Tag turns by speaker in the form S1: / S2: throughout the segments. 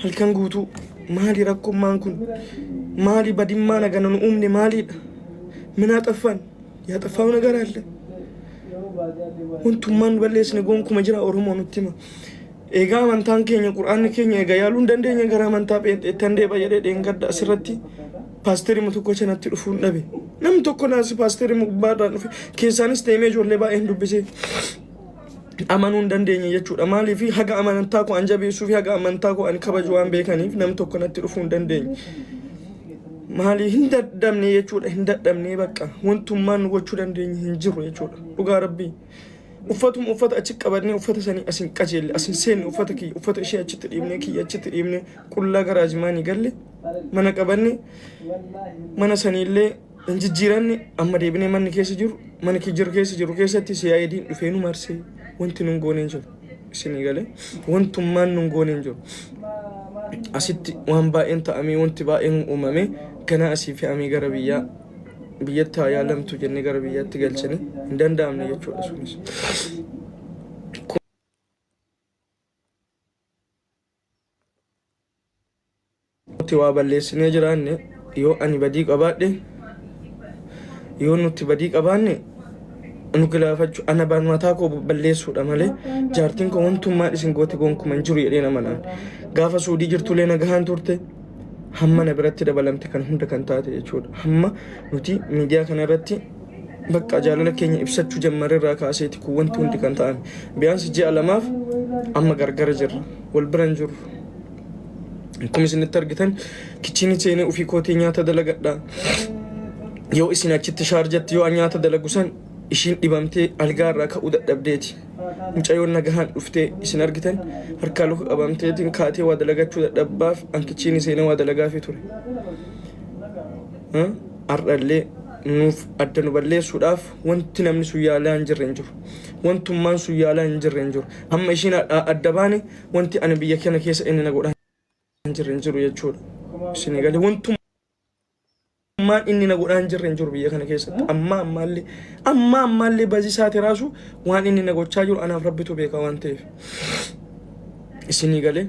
S1: halkan guutuu maali rakkummaan kun maali badimmaa nagana nu uumne maaliidha minaa xaffaan yaa xaffaa nagara alle wantummaan balleessine gonkuuma jira Oromoo nutti hima egaa amantaan keenya quraanni keenya egaa yaaluun dandeenya gara amantaa pheenxeettan deeba jedhee dheengadda asirratti paasterii tokko chanatti dhufuun dhabe nam tokko naasi paasterii gubbaadhaan dhufe keessaanis deemee ijoollee baay'een dubbisee amanuun dandeenya jechuudha maaliif haga amantaa koo anjabeessuu fi haga amantaa koo an kabaju waan beekaniif nam tokko natti dhufuun dandeenya maali hin dadhabne jechuudha hin dadhabne bakka wantummaan nu gochuu dandeenya hin jiru jechuudha dhugaa rabbii uffata achi qabannee uffata sanii asin qajeelle asin seenne uffata ishee achitti dhiibnee kiyya achitti dhiibnee qullaa garaajimaanii galle mana qabanne mana saniillee hin jijjiiranne amma deebinee manni keessa jiru mana keessa jiru keessatti CID'n dhufee nu marsee wanti nun gooneen jiru isinii galee wantummaan nun gooneen jiru asitti waan baay'een ta'amee wanti baay'een uumame kana asii fe'amee gara biyyatti haa yaalamtu jennee gara biyyaatti galchanii hin danda'amne jechuudha sunis. Nuti waa balleessinee jiraanne yoo ani badii qabaadhe yoo nuti badii qabaanne nu gilaafachuu ana mataa koo balleessuudha malee jaartiin koo wantummaan isin goote gonkuman jiru jedhee nama naan gaafa suudii jirtulee nagahaan turte hamma na biratti dabalamte kan hunda kan taate jechuudha hamma nuti miidiyaa kana irratti bakka jaalala keenya ibsachuu jammarreerraa kaaseeti kun wanti hundi kan ta'an biyaansi ji'a lamaaf amma gargara jirra wal biran jiru akkuma isinitti argitan kichiinii seenee ofii kootii nyaata dalagadha yoo isin achitti shaarjatti yoo nyaata dalagusan ishiin dhibamtee algaarraa ka'uu dadhabdeeti mucayyoon nagahaan dhuftee isin argitan harkaa luka qabamteetiin kaatee waa dalagachuu dadhabbaaf ankichiin seenee waa dalagaafii ture ardhallee nuuf adda nu balleessuudhaaf wanti namni sun yaalaa hin jirre hin jiru wantummaan sun yaalaa hin jirre hin jiru amma ishiin adda baane wanti ani biyya kana keessa inni na godhaa hin jirre hin jiru jechuudha isin galee wantummaan inni na godhaa hin jirre hin jiru biyya kana keessatti ammaallee bazii isaati raasu waan inni na gochaa jiru anaaf rabbitu beeka waan ta'eef isinii galee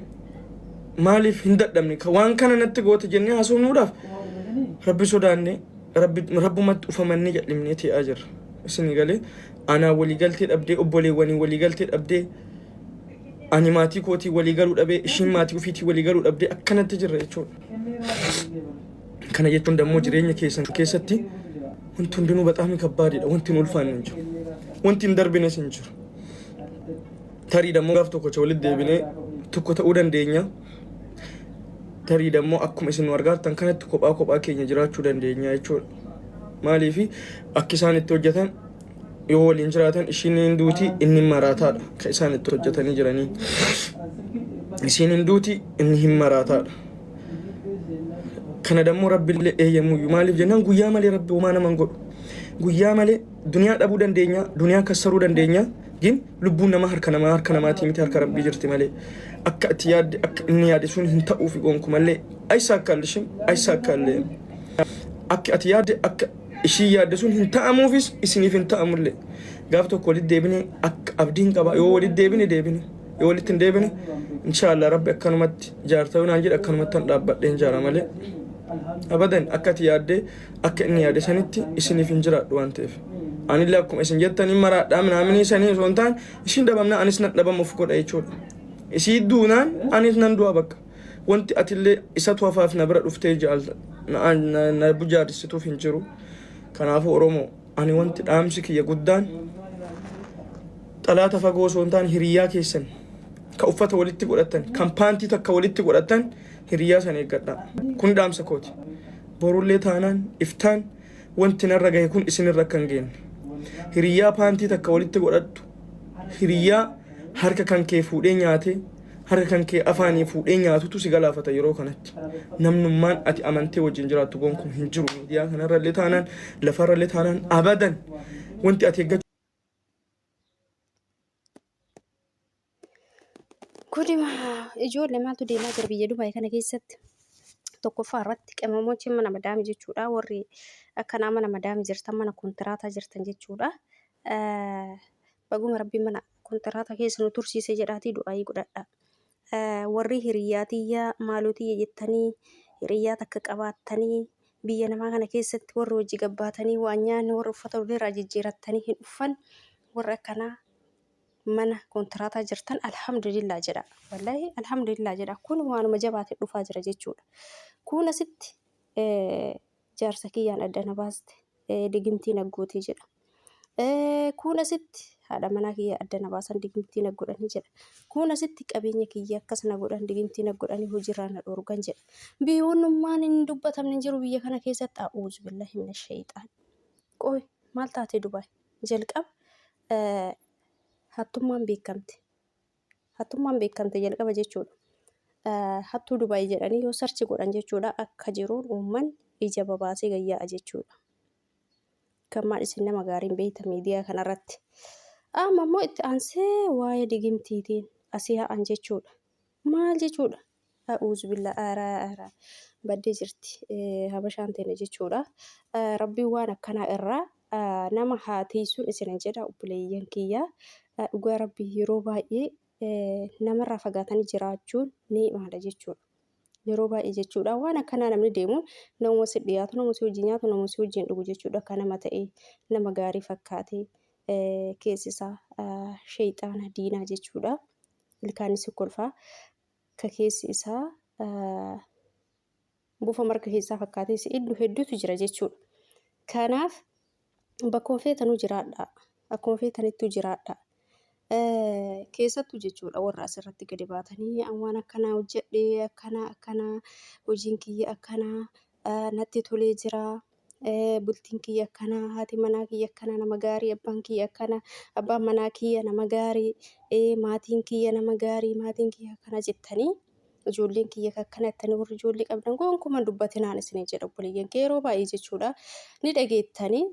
S1: maaliif hin dadhabne waan kana natti goote jennee haasofnuudhaaf rabbi sodaanne rabbumatti ufamannee jedhimnee ta'aa jirra isinii galee anaa waliigaltee dhabdee obboleewwanii waliigaltee dhabdee ani maatii kootii waliigaluu dhabee ishiin maatii ofiitii waliigaluu dhabdee akkanatti jirra jechuudha. Kana jechuun dammoo jireenya keessatti wanti hundinuu bataamii kabbaadidha wanti hin ulfaanne hin jiru wanti hin darbines hin jiru tarii dammoo gaaf tokko walitti deebinee tokko ta'uu dandeenya tarii dammoo akkuma isin argartan kanatti kophaa keenya jiraachuu dandeenya jechuudha maaliif akka isaan itti hojjetan yoo waliin jiraatan ishiin hinduuti inni maraataadha kan isaan itti hojjetanii jiranii ishiin hinduuti inni hin maraataadha kana dammoo rabbiillee eeyyamuyyuu maaliif jennaan guyyaa malee rabbi uumaa naman godhu guyyaa malee duniyaa dhabuu dandeenya duniyaa kassaruu dandeenya gin lubbuun nama harka namaatii miti harka rabbii jirti malee akka itti yaadde akka inni yaade sun hin ta'uufi gonkumallee aysa akkaallee akka ati yaadde akka ishii yaadde sun hin ta'amuufis isiniif hin ta'amullee gaaf tokko walitti deebine akka abdiin qaba yoo walitti deebine yoo walitti hin deebine inshallah rabbi akkanumatti jaarta'uu naan jedhe akkanumatti dhaabbadheen jaara malee abadan akka ati yaadde akka inni yaade sanitti isiniif hin jiraadhu waan ta'eef anillee akkuma isin jettanii maraadhaa minaamini sanii osoo hin taane ishiin dhabamna anis nan dhabamuuf godha jechuudha isii duunaan anis nan du'a bakka wanti atillee isatu hafaaf na bira dhuftee na bujaadissituuf hin jiru kanaafuu Oromoo ani wanti dhaamsi kiyya guddaan xalaata fagoo osoo hin taane hiriyyaa keessan ka uffata walitti godhatan kan paantii takka walitti godhatan hiriyyaa san eeggadhaa kun dhaamsa kooti borullee taanaan iftaan wanti narra gahe kun isinirra kan geenne hiriyyaa paantii takka walitti godhattu hiriyyaa harka kan kee fuudhee nyaate harka kan kee afaanii fuudhee nyaatutu si galaafata yeroo kanatti namnummaan ati amantee wajjin jiraattu gonkuun hin jiru miidiyaa kanarrallee taanaan lafarrallee taanaan abadan wanti ati eeggachuu
S2: Kudima ijoollee maaltu deemaa jira biyya Dubaay kana keessatti tokkoffaa irratti qamamochi mana madaami jechuudha warri akkanaa mana madaami jirtan mana kontiraataa jirtan jechuudha baguma rabbi mana kontiraataa keessa nu tursiise jedhaatii du'aayii godhadha warri hiriyyaa tiyyaa maaloo tiyya jettanii hiriyyaa takka qabaattanii biyya namaa kana keessatti warri hojii gabbaatanii waan nyaanni warri uffata irraa jijjiirattanii hin uffan warra akkanaa mana kontiraataa jirtan alhamdulillah jedha. Wallahi alhamdulillah jedha. Kun waanuma jabaatee dhufaa jira jechuudha. Kun asitti jaarsa kiyyaan adda na baaste digimtii naggootee jedha. Kun asitti haadha manaa kiyya adda na baasan digimtii naggodhanii jedha. Kun asitti qabeenya kiyya akkas na godhan digimtii naggodhanii hojiirraa na dhoorgan jedha. Biyyoonnummaan hin dubbatamne jiru biyya kana keessatti a'uuzu billahi minash shayxaan. Qoy maal taate Dubaay jalqaba hattummaan beekamte. Hattummaan beekamte jalqaba jechuudha. Hattuu Dubaay jedhanii yoo sarchi godhan jechuudha akka jiruun uummanni ija babaasee gayyaa'a jechuudha. Kan maal isin nama gaariin beekta miidiyaa kanarratti. Amma immoo itti aansee waa'ee digimtiitiin asii ha'an jechuudha. Maal jechuudha? A'uuzu billaa aaraa baddee jirti habashaan teenya jechuudha. Rabbiin waan akkanaa irraa nama haatiisuun isin jedha obboleeyyan kiyyaa. Dhugaa rabbii yeroo baay'ee namarraa fagaatanii jiraachuun ni maala jechuudha. Yeroo baay'ee jechuudha waan akkanaa namni deemu nama si dhiyaatu nama si wajjin nyaatu nama si wajjin dhugu jechuudha. Akka nama ta'ee nama gaarii fakkaatee keessi isaa sheexaana diinaa jechuudha. Ilkaanis kolfaa ka keessi isaa buufa marga keessaa fakkaatee si iddoo hedduutu jira jechuudha. Kanaaf bakkuma feetanuu jiraadha. Akkuma feetanitti jiraadha. Keessattuu jechuudha warra asirratti gadi baatanii waan akkanaa hojjedhee akkana hojiin kiyya akkana natti tolee jira bultiin kiyya akkana haati manaa kiyya akkana nama gaarii abbaan kiyya akkana abbaan manaa kiyya nama gaarii maatiin kiyya nama gaarii maatiin kiyya akkana jettanii ijoolleen kiyya akkana jettanii warri ijoollee qabdan gonkumaa dubbatinaan isin jedha obboleeyyan kee yeroo baay'ee jechuudha ni dhageettanii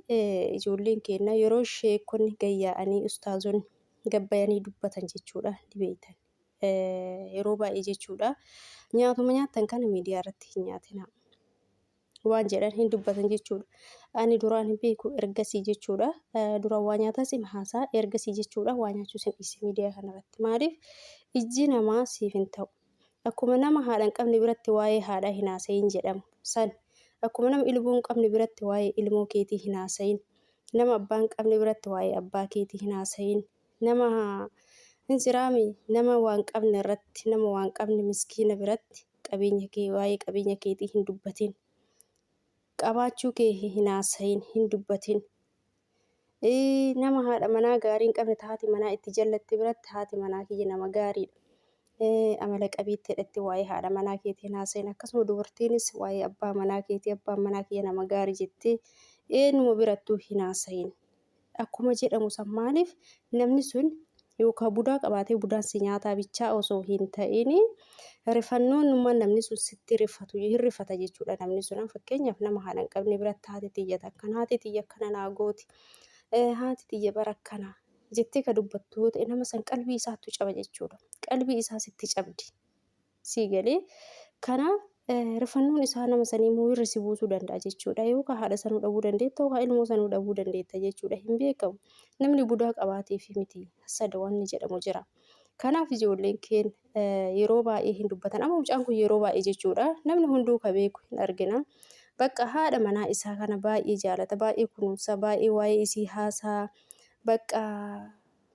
S2: ijoolleen keenya yeroo sheekonni gayyaa'anii ustaazonni gabbayanii dubbatan jechuudha ni beektan. Yeroo baay'ee jechuudha nyaatuma nyaattan kana miidiyaa irratti hin nyaatina waan jedhan hin dubbatan jechuudha. Ani duraan hin beeku ergasii jechuudha. Duraan waa nyaataa si haasaa ergasii jechuudha waa nyaachuu sin dhiise miidiyaa kanarratti. Maaliif ijji namaa siif hin ta'u. Akkuma nama haadha hin qabne biratti waa'ee haadhaa hin haasayin jedhamu san akkuma nama ilmoo hin qabne biratti waa'ee ilmoo keetii hin haasayin nama abbaa hin qabne biratti waa'ee abbaa keetii hin haasayin nama hin jiraami nama waan qabne irratti nama waan qabne miskiina biratti qabeenya kee waa'ee qabeenya keetii hin dubbatin qabaachuu kee hin haasayin hin dubbatin nama haadha manaa gaarii hin qabne haati manaa itti jallatti biratti haati manaa kiyya nama gaariidha. Amala qabeettiidhatti waa'ee haadha manaa keetii hin haasayin akkasuma dubartiinis waa'ee abbaa manaa keetii abbaan manaa kiyya nama gaarii jettee eenyuma birattuu hin haasayin. Akkuma jedhamu san maaliif namni sun yookaan budaa qabaatee budaan si nyaataa bichaa osoo hin ta'in rifannoon namni sun sitti rifatu hin rifata jechuudha. Namni sun fakkeenyaaf nama haadha hin qabne biratti haati tiyyata akkana haati tiyya akkana naa gooti haati tiyya bara akkana jettee ka dubbattu nama san qalbii isaattu caba jechuudha. Qalbii isaa sitti cabdi sii galee kanaaf rifannoon isaa nama sanii immoo irra si buusuu danda'a jechuudha. Yookaan haadha sanuu dhabuu dandeetta yookaan ilmoo sanuu dhabuu dandeetta jechuudha. Hin beekamu namni budaa qabaatee fi miti sada wanni jedhamu jira. Kanaaf ijoolleen keenya yeroo baay'ee hin dubbatan amma mucaan kun yeroo baay'ee jechuudha namni hunduu ka beeku hin argina. Bakka haadha manaa isaa kana baay'ee jaalata baay'ee kunuunsa baay'ee waa'ee isii haasaa bakka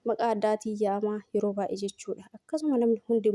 S2: maqaa addaatii yaamaa yeroo baay'ee jechuudha. Akkasuma namni hundi